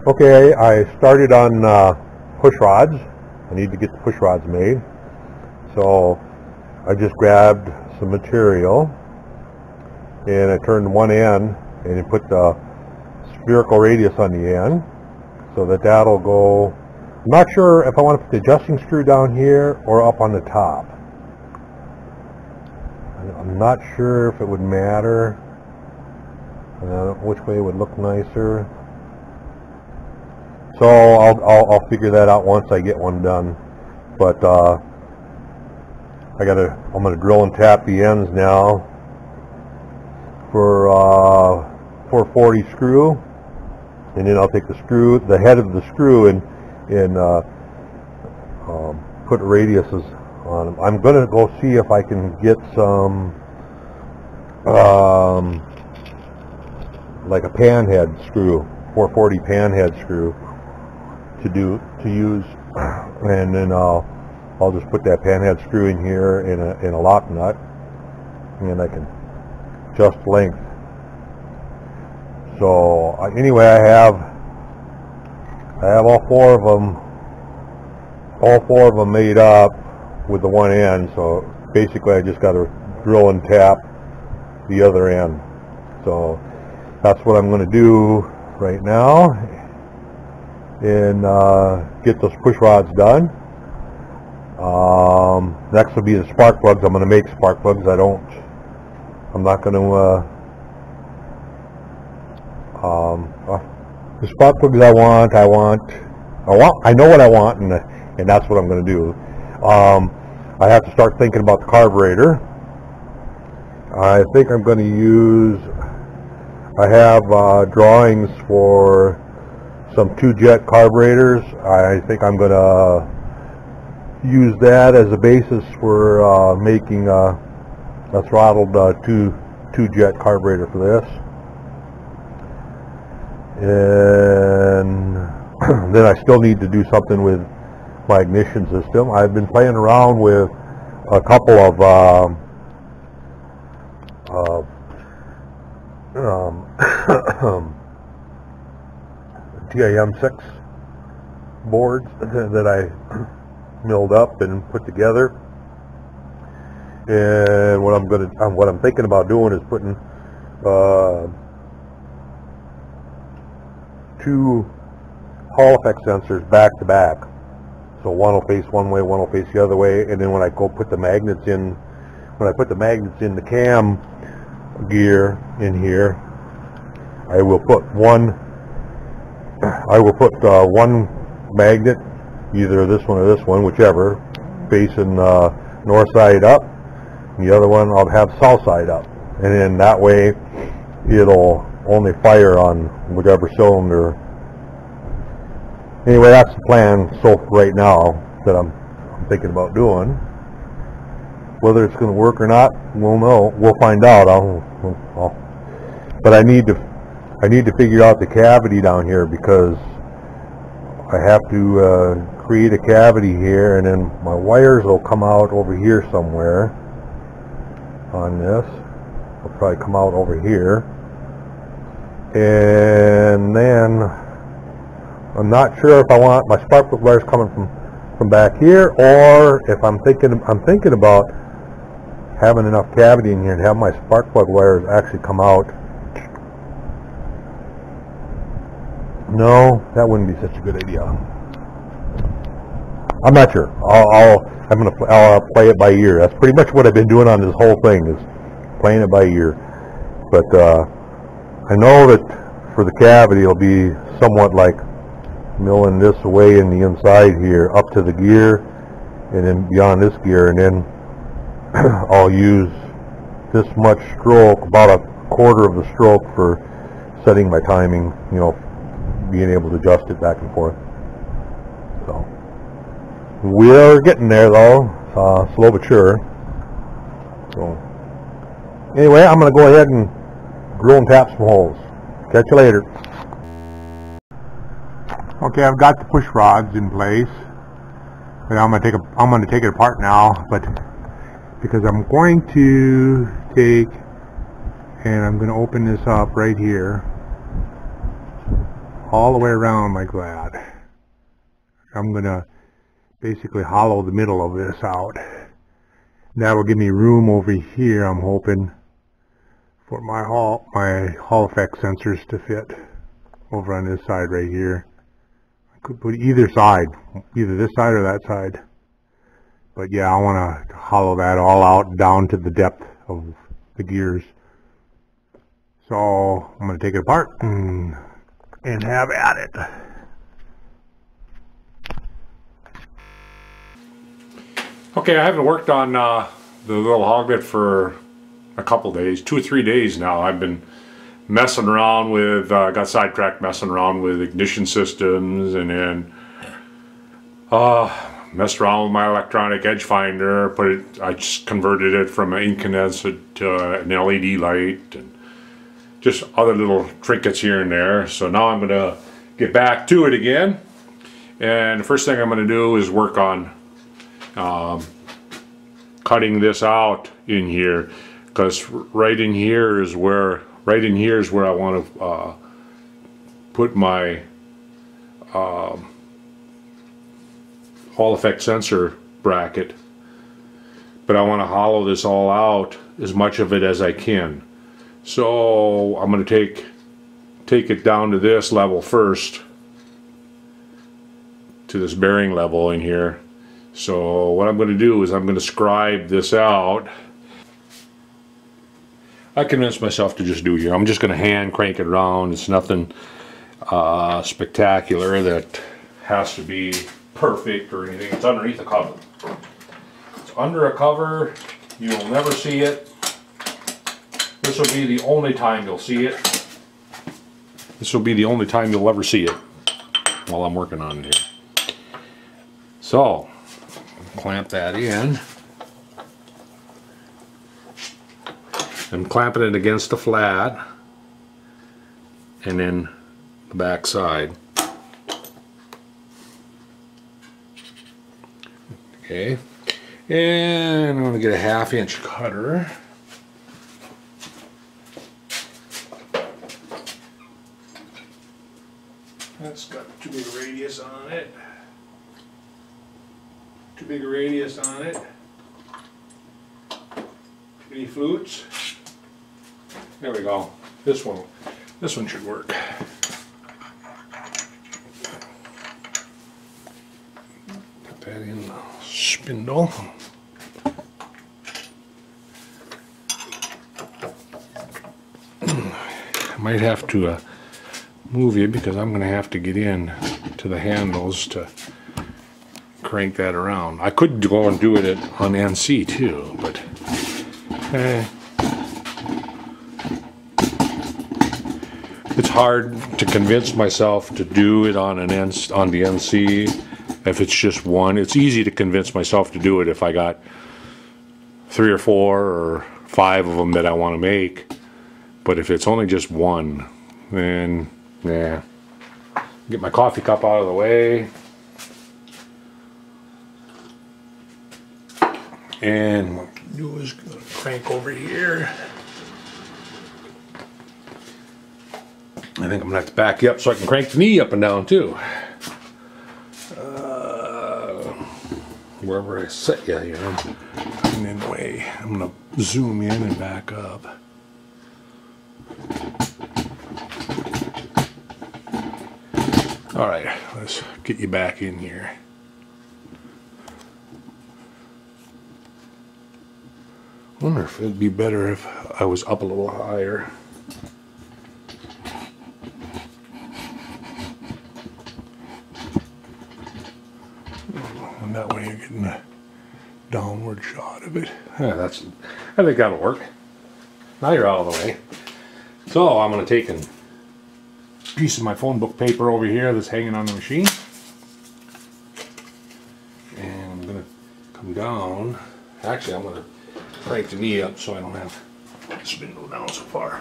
Okay, I started on push rods. I need to get the push rods made. So I just grabbed some material and I turned one end and put the spherical radius on the end so that'll go. I'm not sure if I want to put the adjusting screw down here or up on the top. I'm not sure if it would matter. Which way would look nicer. So I'll figure that out once I get one done. But I'm gonna drill and tap the ends now for 440 screw, and then I'll take the head of the screw and put radiuses on them. I'm gonna go see if I can get some like a panhead screw, 440 panhead screw to use, and then I'll just put that panhead screw in here in a lock nut, and I can adjust length. So anyway, I have all four of them made up with the one end. So basically, I just got to drill and tap the other end. So that's what I'm going to do right now, and get those push rods done. Next will be the spark plugs. I'm going to make spark plugs. I'm not going to the spark plugs I know what I want, and that's what I'm going to do. I have to start thinking about the carburetor. I think I'm going to use, I have drawings for some 2-jet carburetors. I think I'm going to use that as a basis for making a throttled 2-jet carburetor for this. And then I still need to do something with my ignition system. I've been playing around with a couple of TIM6 boards that I milled up and put together. And what I'm thinking about doing is putting 2 Hall effect sensors back to back. So one will face one way, one will face the other way, and then when I go put the magnets in, the cam gear in here, I will put one magnet, either this one or this one, whichever, facing north side up, and the other one I'll have south side up, and then that way it'll only fire on whichever cylinder. Anyway, that's the plan so right now that I'm thinking about doing. Whether it's going to work or not, we'll know. We'll find out. But I need to figure out the cavity down here, because I have to create a cavity here, and then my wires will come out over here somewhere on this. They'll probably come out over here. And then I'm not sure if I want my spark plug wires coming from back here, or if I'm thinking about having enough cavity in here and have my spark plug wires actually come out. No, that wouldn't be such a good idea. I'm not sure. I'll play it by ear. That's pretty much what I've been doing on this whole thing, is playing it by ear. But I know that for the cavity it'll be somewhat like milling this away in the inside here up to the gear, and then beyond this gear, and then I'll use this much stroke, about a quarter of the stroke, for setting my timing, being able to adjust it back and forth. So we're getting there though, slow but sure. So anyway, I'm going to go ahead and drill and tap some holes. Catch you later. Okay, I've got the push rods in place, and I'm going to take it apart now, but because I'm going to I'm going to open this up right here. all the way around like that. I'm gonna basically hollow the middle of this out. That'll give me room over here, I'm hoping, for my Hall effect sensors to fit over on this side right here. I could put either side, either this side or that side. But yeah, I want to hollow that all out down to the depth of the gears. So I'm going to take it apart and have at it. Okay, I haven't worked on the little Hoglet for a couple days, 2 or 3 days now. I've been messing around with, got sidetracked messing around with ignition systems, and then messed around with my electronic edge finder. I just converted it from an incandescent to an LED light, and just other little trinkets here and there. So now I'm going to get back to it again, and the first thing I'm going to do is work on cutting this out in here, because right in here is where I want to put my Hall effect sensor bracket, but I want to hollow this all out, as much of it as I can. So I'm going to take it down to this level first, to this bearing level in here. So what I'm going to do is I'm going to scribe this out. I convinced myself to just do it here. I'm just going to hand crank it around. It's nothing spectacular that has to be perfect or anything. It's underneath a cover. It's under a cover. You'll never see it. This will be the only time you'll see it. This will be the only time you'll ever see it while I'm working on it here. So, clamp that in. I'm clamping it against the flat, and then the back side. Okay, and I'm going to get a 1/2 inch cutter. That's got too big a radius on it. Too big a radius on it. Too many flutes. There we go. This one should work. Put that in the spindle. I might have to move you, because I'm going to have to get in to the handles to crank that around. I could go and do it on NC too, but it's hard to convince myself to do it on the NC if it's just one. It's easy to convince myself to do it if I got 3 or 4 or 5 of them that I want to make. But if it's only just one, then yeah. Get my coffee cup out of the way. And what I'm going to do is crank over here. I think I'm going to have to back you up so I can crank the knee up and down too. Wherever I set you here, I'm in the way. I'm going to zoom in and back up. All right, let's get you back in here. I wonder if it'd be better if I was up a little higher. And that way you're getting a downward shot of it. Yeah, I think that'll work. Now you're out of the way. So I'm going to take a piece of my phone book paper over here that's hanging on the machine. And I'm going to come down. Actually, I'm going to crank the knee up so I don't have the spindle down so far.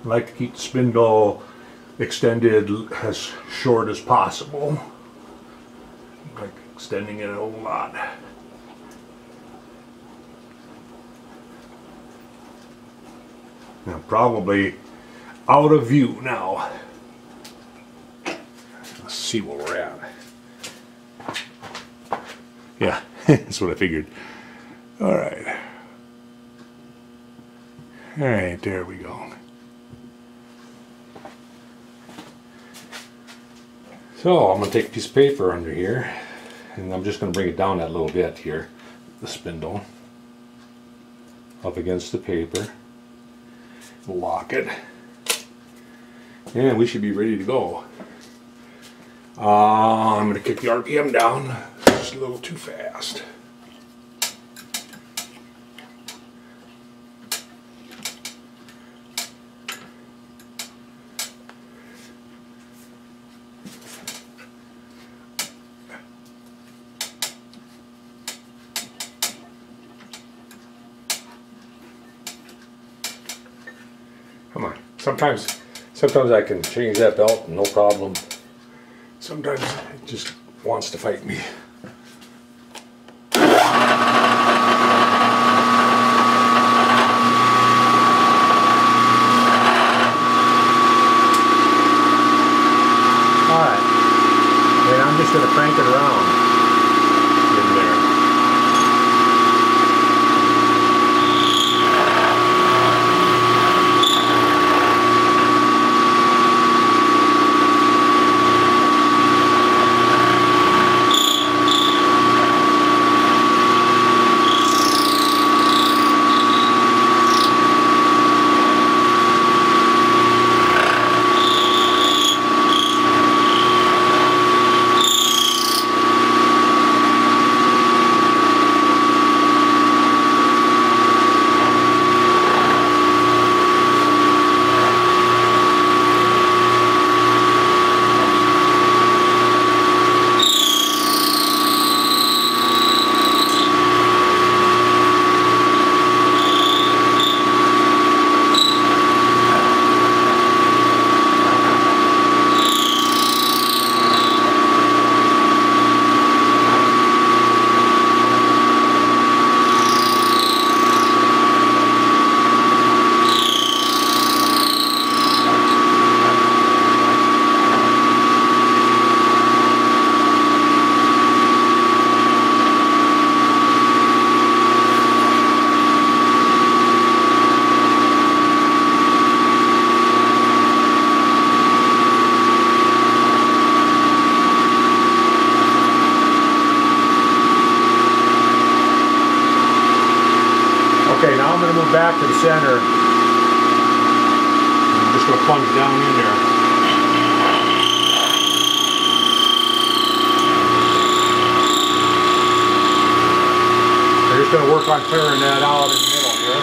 I like to keep the spindle extended as short as possible. Like extending it a whole lot. Now probably out of view now. Let's see where we're at. Yeah, that's what I figured. All right. All right, there we go. So I'm going to take a piece of paper under here, and I'm just going to bring it down that little bit here, the spindle, up against the paper, lock it, and we should be ready to go. I'm going to kick the RPM down just a little too fast. Come on. Sometimes I can change that belt, no problem. Sometimes it just wants to fight me. Alright. And I'm just going to crank it around in there. Okay, now I'm going to move back to the center. I'm just going to plunge down in there. I'm just going to work on clearing that out in the middle here.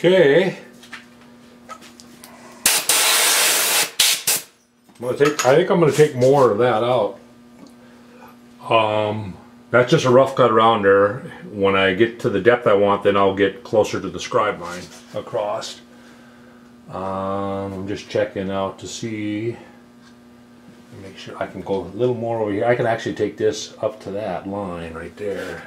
Okay. I think I'm going to take more of that out. That's just a rough cut around there. When I get to the depth I want, then I'll get closer to the scribe line across. I'm just checking out to see, make sure I can go a little more over here. I can actually take this up to that line right there.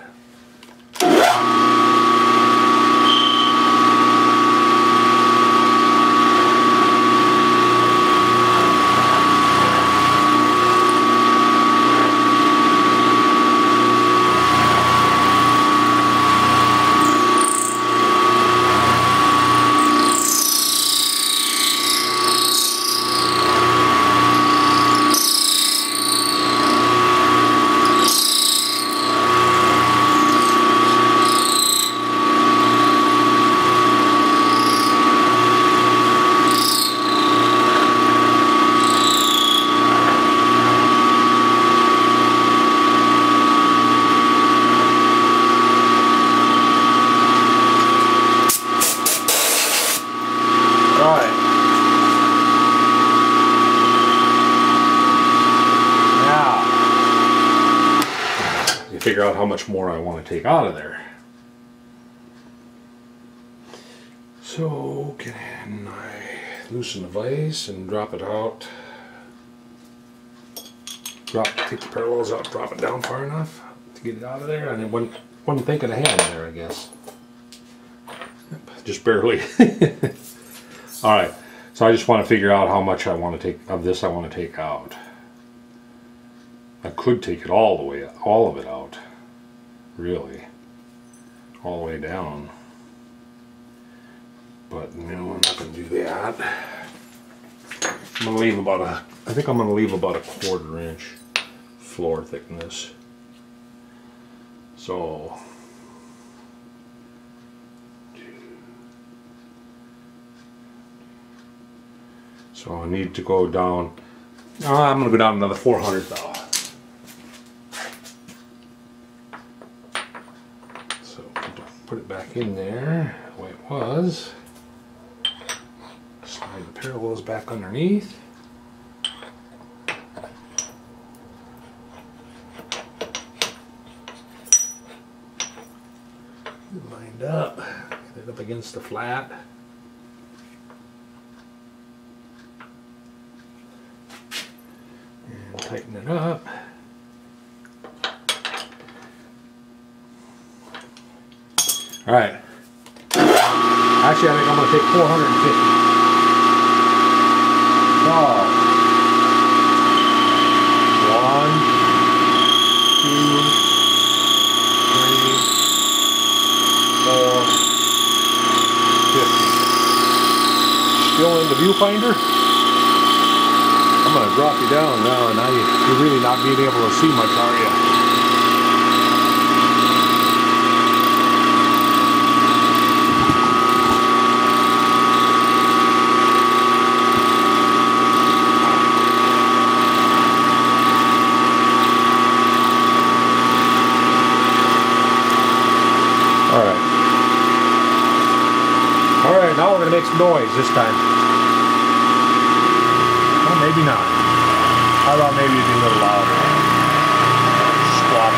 Figure out how much more I want to take out of there. So can I loosen the vise and drop it out? Take the parallels out, drop it down far enough to get it out of there. And it wasn't thinking ahead there, I guess. Just barely. All right. So I just want to figure out how much I want to take of this. I want to take out. I could take it all of it out, really, all the way down. But no, I'm not going to do that. I'm going to leave I think I'm going to leave about a 1/4 inch floor thickness. So I need to go down. I'm going to go down another 400 though. Put it back in there the way it was. Slide the parallels back underneath. Lined up. Get it up against the flat. And tighten it up. All right. Actually, I think I'm going to take 450. So, 1, 2, 3, 4, 50. Still in the viewfinder? I'm going to drop you down now, and now you're really not being able to see much, are you? Alright, now we're going to make some noise this time. Well, maybe not. I thought maybe it'd be a little louder. Squawk.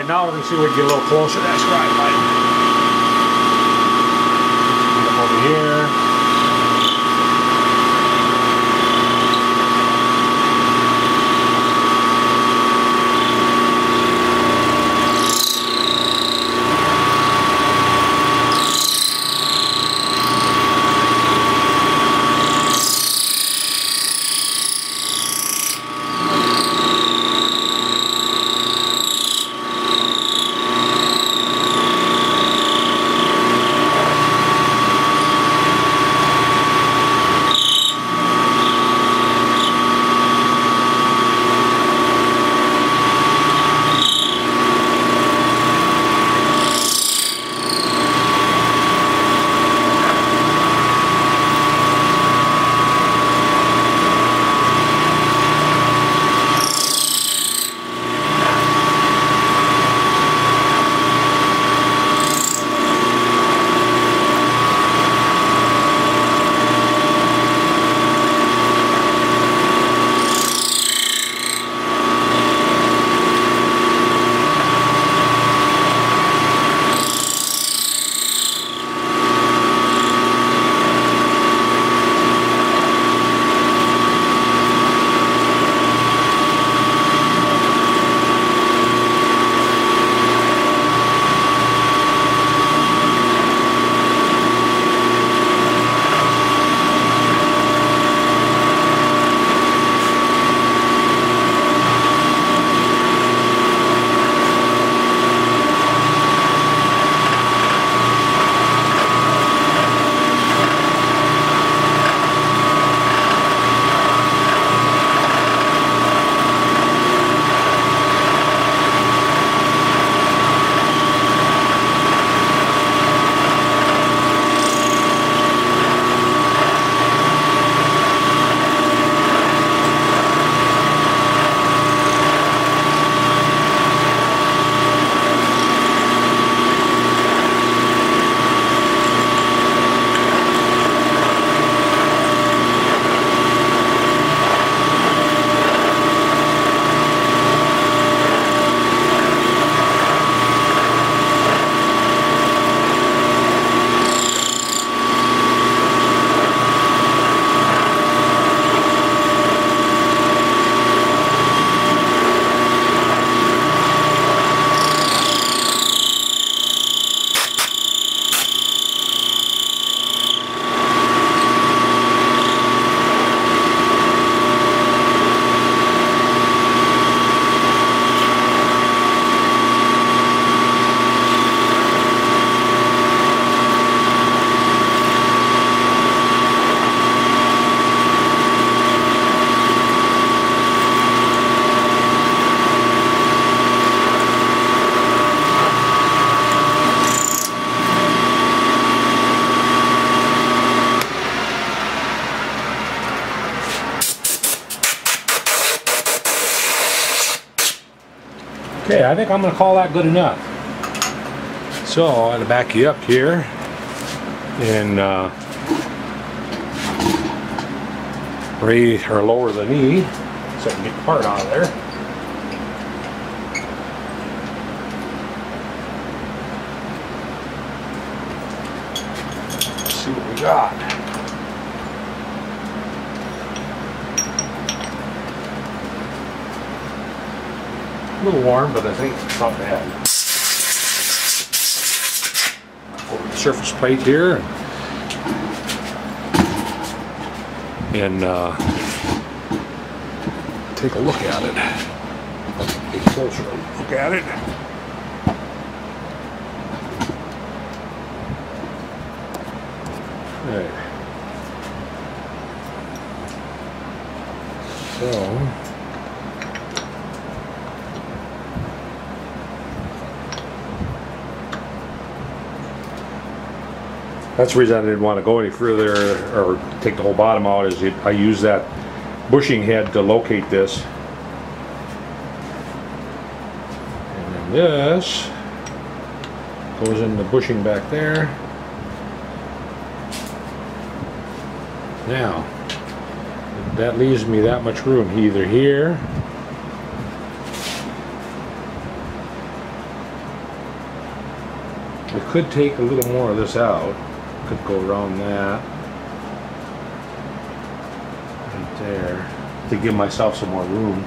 Alright, now we're going to see if we can get a little closer. That's right, Mike. Over here. Okay, I think I'm going to call that good enough. So I'm going to back you up here and raise or lower the knee so I can get the part out of there. Let's see what we got. A little warm, but I think it's not bad. Over the surface plate here and take a look at it. Take a closer look at it. Right. So. That's the reason I didn't want to go any further or take the whole bottom out, is I use that bushing head to locate this. And then this goes in the bushing back there. Now, that leaves me that much room, either here I could take a little more of this out. Could go around that. Right there. To give myself some more room.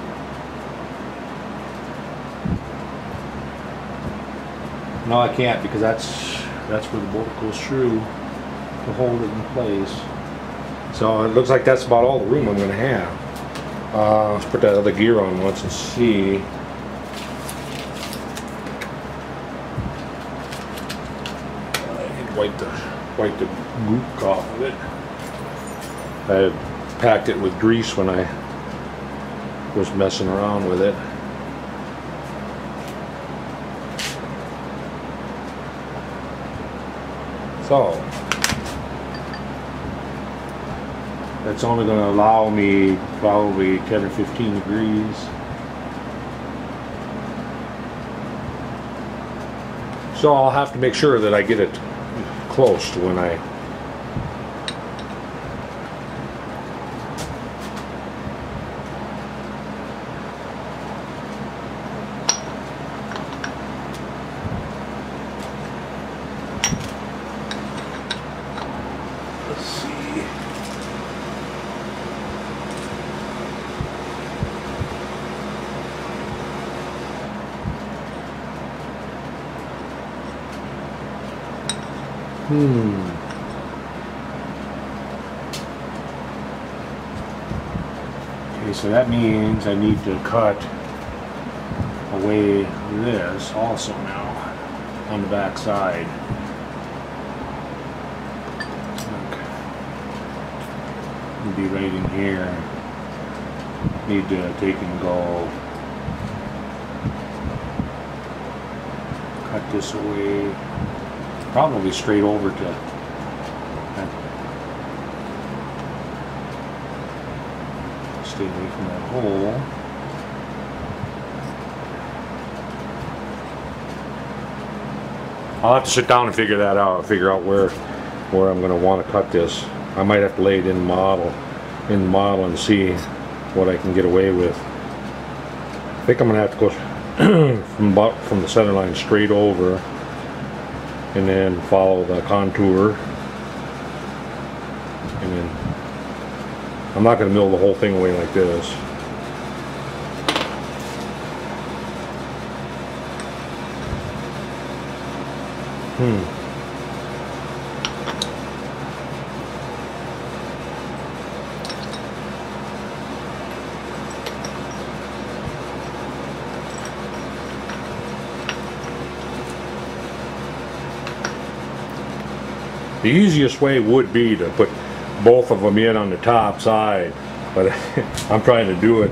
No, I can't, because that's where the bolt goes through to hold it in place. So it looks like that's about all the room I'm going to have. Let's put that other gear on once and see. I need to wipe the goop off of it. I packed it with grease when I was messing around with it. So that's only going to allow me probably 10 or 15 degrees. So I'll have to make sure that I get it close to when I Okay, so that means I need to cut away this also now on the back side. Okay. It'll be right in here. Need to take and go cut this away. Probably straight over to stay away from that hole. I'll have to sit down and figure that out. Figure out where I'm going to want to cut this. I might have to lay it in the model and see what I can get away with. I think I'm going to have to go from the center line straight over. And then follow the contour, and then I'm not going to mill the whole thing away like this. The easiest way would be to put both of them in on the top side, but I'm trying to do it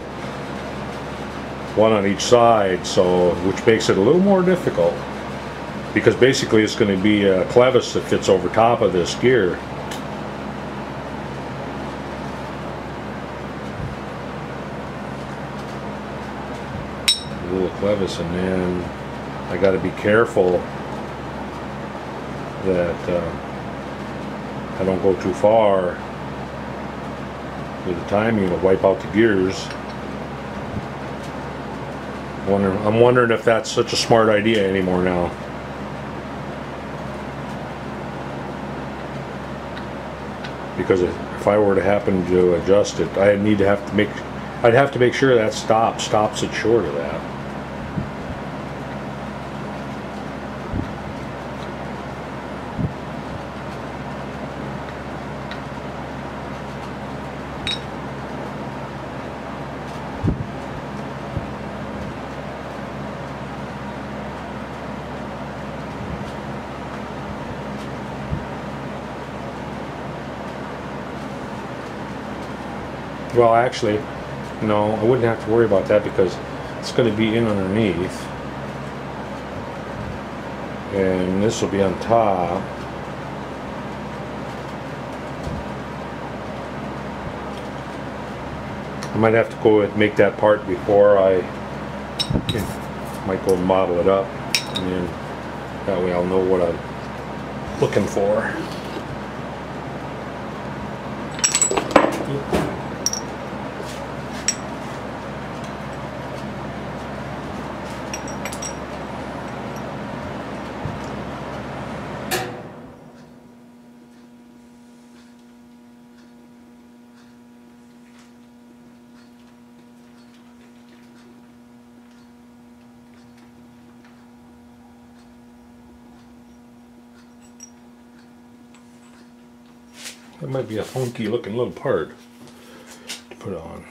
one on each side, so which makes it a little more difficult, because basically it's going to be a clevis that fits over top of this gear. A little clevis, and then I got to be careful that I don't go too far with the timing to wipe out the gears. I'm wondering if that's such a smart idea anymore now. Because if I were to happen to adjust it, I'd have to make sure that stops it short of that. Well, actually, no, I wouldn't have to worry about that because it's going to be in underneath. And this will be on top. I might have to go and make that part before I might go and model it up. And then that way I'll know what I'm looking for. That might be a funky looking little part to put on.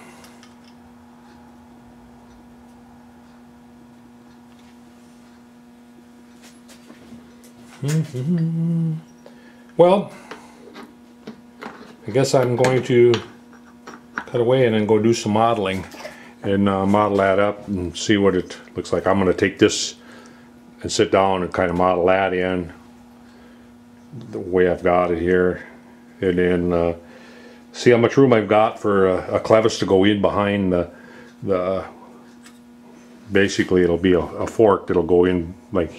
Well, I guess I'm going to cut away and then go do some modeling and model that up and see what it looks like. I'm going to take this and sit down and kind of model that in the way I've got it here, and then see how much room I've got for a clevis to go in behind the basically it'll be a fork that'll go in like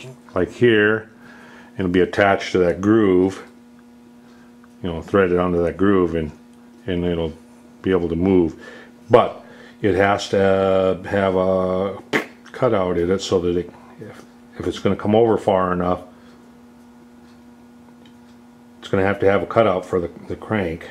here. It'll be attached to that groove, you know, threaded onto that groove, and it'll be able to move. But it has to have a cutout in it so that if it's going to come over far enough, it's going to have a cutout for the crank.